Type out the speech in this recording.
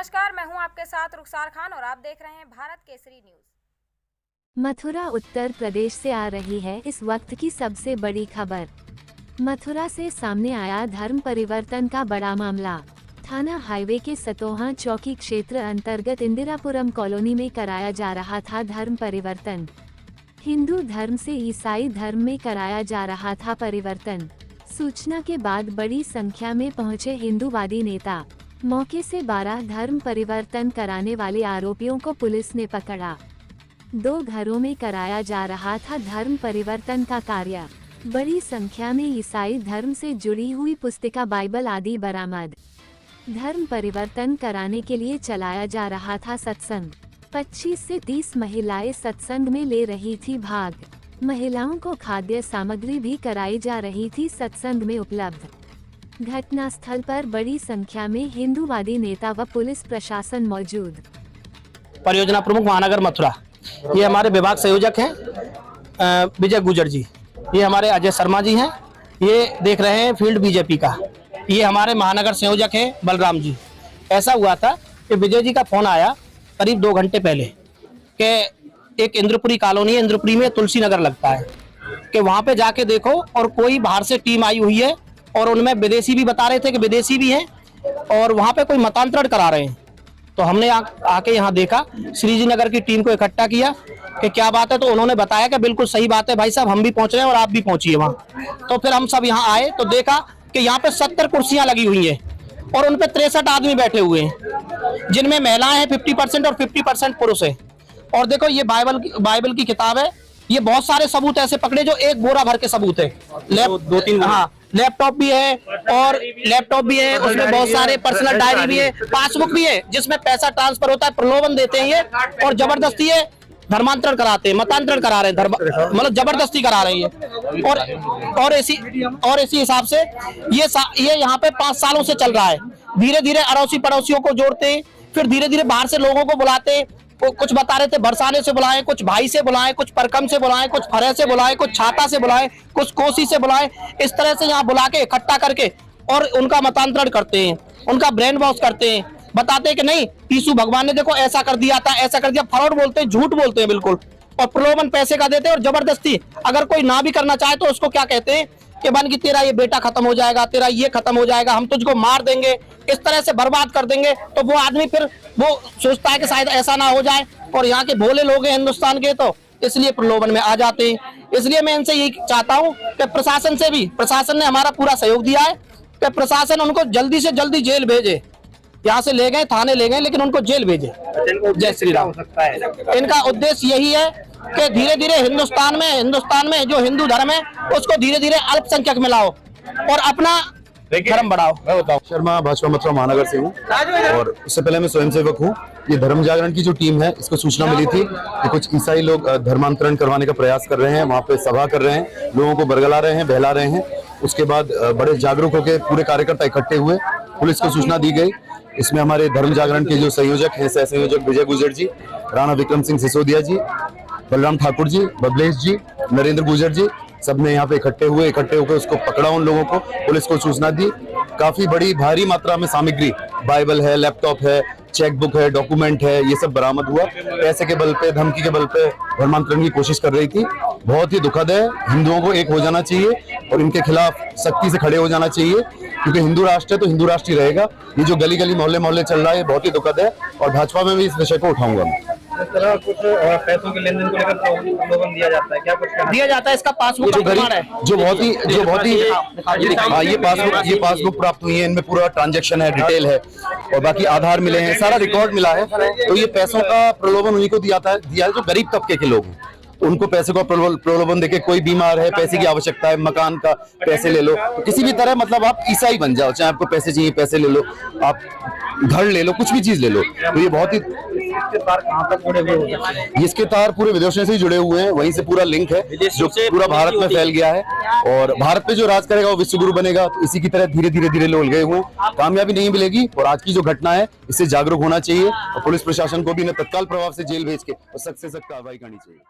नमस्कार, मैं हूं आपके साथ रुखसार खान और आप देख रहे हैं भारत केसरी न्यूज। मथुरा उत्तर प्रदेश से आ रही है इस वक्त की सबसे बड़ी खबर। मथुरा से सामने आया धर्म परिवर्तन का बड़ा मामला। थाना हाईवे के सतोहा चौकी क्षेत्र अंतर्गत इंदिरापुरम कॉलोनी में कराया जा रहा था धर्म परिवर्तन। हिंदू धर्म से ईसाई धर्म में कराया जा रहा था परिवर्तन। सूचना के बाद बड़ी संख्या में पहुंचे हिंदूवादी नेता। मौके से 12 धर्म परिवर्तन कराने वाले आरोपियों को पुलिस ने पकड़ा। 2 घरों में कराया जा रहा था धर्म परिवर्तन का कार्य। बड़ी संख्या में ईसाई धर्म से जुड़ी हुई पुस्तिका, बाइबल आदि बरामद। धर्म परिवर्तन कराने के लिए चलाया जा रहा था सत्संग। 25 से 30 महिलाएं सत्संग में ले रही थी भाग। महिलाओं को खाद्य सामग्री भी कराई जा रही थी सत्संग में उपलब्ध। घटनास्थल पर बड़ी संख्या में हिंदूवादी नेता व पुलिस प्रशासन मौजूद। परियोजना प्रमुख महानगर मथुरा, ये हमारे विभाग संयोजक हैं विजय गुजर जी। ये हमारे अजय शर्मा जी हैं। ये देख रहे हैं फील्ड बीजेपी का। ये हमारे महानगर संयोजक हैं बलराम जी। ऐसा हुआ था कि विजय जी का फोन आया करीब 2 घंटे पहले कि एक इंद्रपुरी कॉलोनी है, इंद्रपुरी में तुलसी नगर लगता है, कि वहाँ पे जाके देखो और कोई बाहर से टीम आई हुई है और उनमें विदेशी भी बता रहे थे कि विदेशी भी हैं और वहाँ पे कोई मतांतरण करा रहे हैं। तो हमने आके यहाँ देखा, श्रीजी नगर की टीम को इकट्ठा किया कि क्या बात है। तो उन्होंने बताया कि बिल्कुल सही बात है भाई साहब, हम भी पहुँच रहे हैं और आप भी पहुँचिए वहाँ। तो फिर हम सब यहाँ आए तो देखा कि यहाँ पे 70 कुर्सियाँ लगी हुई हैं और उन पे 63 आदमी बैठे हुए हैं, जिनमें महिलाएं हैं 50% और 50% पुरुष है। और देखो ये बाइबल की किताब है। ये बहुत सारे सबूत ऐसे पकड़े जो एक बोरा भर के सबूत है। 2-3 हाँ, लैपटॉप भी है और लैपटॉप भी है, उसमें बहुत सारे पर्सनल डायरी भी है, पासबुक भी है जिसमें पैसा ट्रांसफर होता है। प्रलोभन देते हैं ये और जबरदस्ती ये धर्मांतरण कराते हैं, मतांतरण करा रहे हैं, मतलब जबरदस्ती करा रहे हैं। और इसी हिसाब से ये यहाँ पे 5 सालों से चल रहा है। धीरे धीरे अड़ोसी पड़ोसियों को जोड़ते हैं, फिर धीरे धीरे बाहर से लोगों को बुलाते हैं। कुछ बता रहे थे बरसाने से बुलाएं, कुछ भाई से बुलाएं, कुछ परकम से बुलाएं, कुछ फरे से बुलाएं, कुछ छाता से बुलाएं, कुछ कोसी से बुलाएं। इस तरह से यहाँ बुला के इकट्ठा करके और उनका मतांतरण करते हैं, उनका ब्रेन वॉश करते हैं। बताते हैं कि नहीं, यीशु भगवान ने देखो ऐसा कर दिया था, ऐसा कर दिया। फ्रॉड बोलते हैं, झूठ बोलते हैं बिल्कुल, और प्रलोभन पैसे का देते हैं और जबरदस्ती। अगर कोई ना भी करना चाहे तो उसको क्या कहते हैं कि बन की तेरा ये बेटा खत्म हो जाएगा, तेरा ये खत्म हो जाएगा, हम तुझको मार देंगे, इस तरह से बर्बाद कर देंगे। तो वो आदमी फिर वो सोचता है कि शायद ऐसा ना हो जाए, और यहाँ के भोले लोग हैं हिंदुस्तान के, तो इसलिए प्रलोभन में आ जाते हैं। इसलिए मैं इनसे यही चाहता हूँ कि प्रशासन ने हमारा पूरा सहयोग दिया है कि प्रशासन उनको जल्दी से जल्दी जेल भेजे। यहाँ से ले गए, थाने ले गए, लेकिन उनको जेल भेजे। जय श्री राम। इनका उद्देश्य यही है कि धीरे धीरे हिंदुस्तान में जो हिंदू धर्म है उसको धीरे धीरे अल्पसंख्यक में लाओ और अपना धर्म बढ़ाओ। मैं बताऊं, शर्मा भाजपा मथुरा महानगर से हूँ और उससे पहले मैं स्वयंसेवक हूँ। ये धर्म जागरण की जो टीम है, इसको सूचना मिली थी कि कुछ ईसाई लोग धर्मांतरण करवाने का प्रयास कर रहे हैं, वहाँ पे सभा कर रहे हैं, लोगों को बरगला रहे हैं, बहला रहे हैं। उसके बाद बड़े जागरूक होकर पूरे कार्यकर्ता इकट्ठे हुए, पुलिस को सूचना दी गई। इसमें हमारे धर्म जागरण के जो संयोजक हैं, सह संयोजक विजय गुजर जी, राणा विक्रम सिंह सिसोदिया जी, बलराम ठाकुर जी, बबलेश जी, नरेंद्र गुजर जी, सबने यहाँ पे इकट्ठे होकर उसको पकड़ा। उन लोगों को पुलिस को सूचना दी। काफी बड़ी भारी मात्रा में सामग्री, बाइबल है, लैपटॉप है, चेकबुक है, डॉक्यूमेंट है, ये सब बरामद हुआ। पैसे के बल पे, धमकी के बल पे धर्मांतरण की कोशिश कर रही थी। बहुत ही दुखद है। हिंदुओं को एक हो जाना चाहिए और इनके खिलाफ सख्ती से खड़े हो जाना चाहिए, क्योंकि हिंदू राष्ट्र है तो हिंदू राष्ट्र ही रहेगा। ये जो गली गली मोहल्ले मोहल्ले चल रहा है, बहुत ही दुखद है और भाजपा में भी इस विषय को उठाऊंगा। इस तरह कुछ पैसों के लेन देन को लेकर प्रलोभन दिया जाता है, क्या कुछ दिया जाता है? इसका पासबुक जो बहुत ही ये पासबुक प्राप्त हुई है, इनमें पूरा ट्रांजैक्शन है, डिटेल है और बाकी आधार मिले हैं, सारा रिकॉर्ड मिला है। तो ये पैसों का प्रलोभन उन्हीं को दिया है जो गरीब तबके के लोग हैं। उनको पैसे को प्रलोभन देके, कोई बीमार है, पैसे की आवश्यकता है, मकान का पैसे ले लो, तो किसी भी तरह मतलब आप ईसाई बन जाओ, चाहे आपको पैसे चाहिए पैसे ले लो, आप घर ले लो, कुछ भी चीज ले लो। तो ये बहुत ही इसके तार कहाँ तक जुड़े हुए हैं? इसके तार पूरे विदेशों से ही जुड़े हुए हैं, वहीं से पूरा लिंक है जो पूरा भारत में फैल गया है और भारत पे जो राज करेगा वो विश्व गुरु बनेगा। तो इसी की तरह धीरे धीरे लोग गए हुए हैं। कामयाबी नहीं मिलेगी और आज की जो घटना है इससे जागरूक होना चाहिए और पुलिस प्रशासन को भी तत्काल प्रभाव से जेल भेज के और सख्त से सख्त कार्रवाई करनी चाहिए।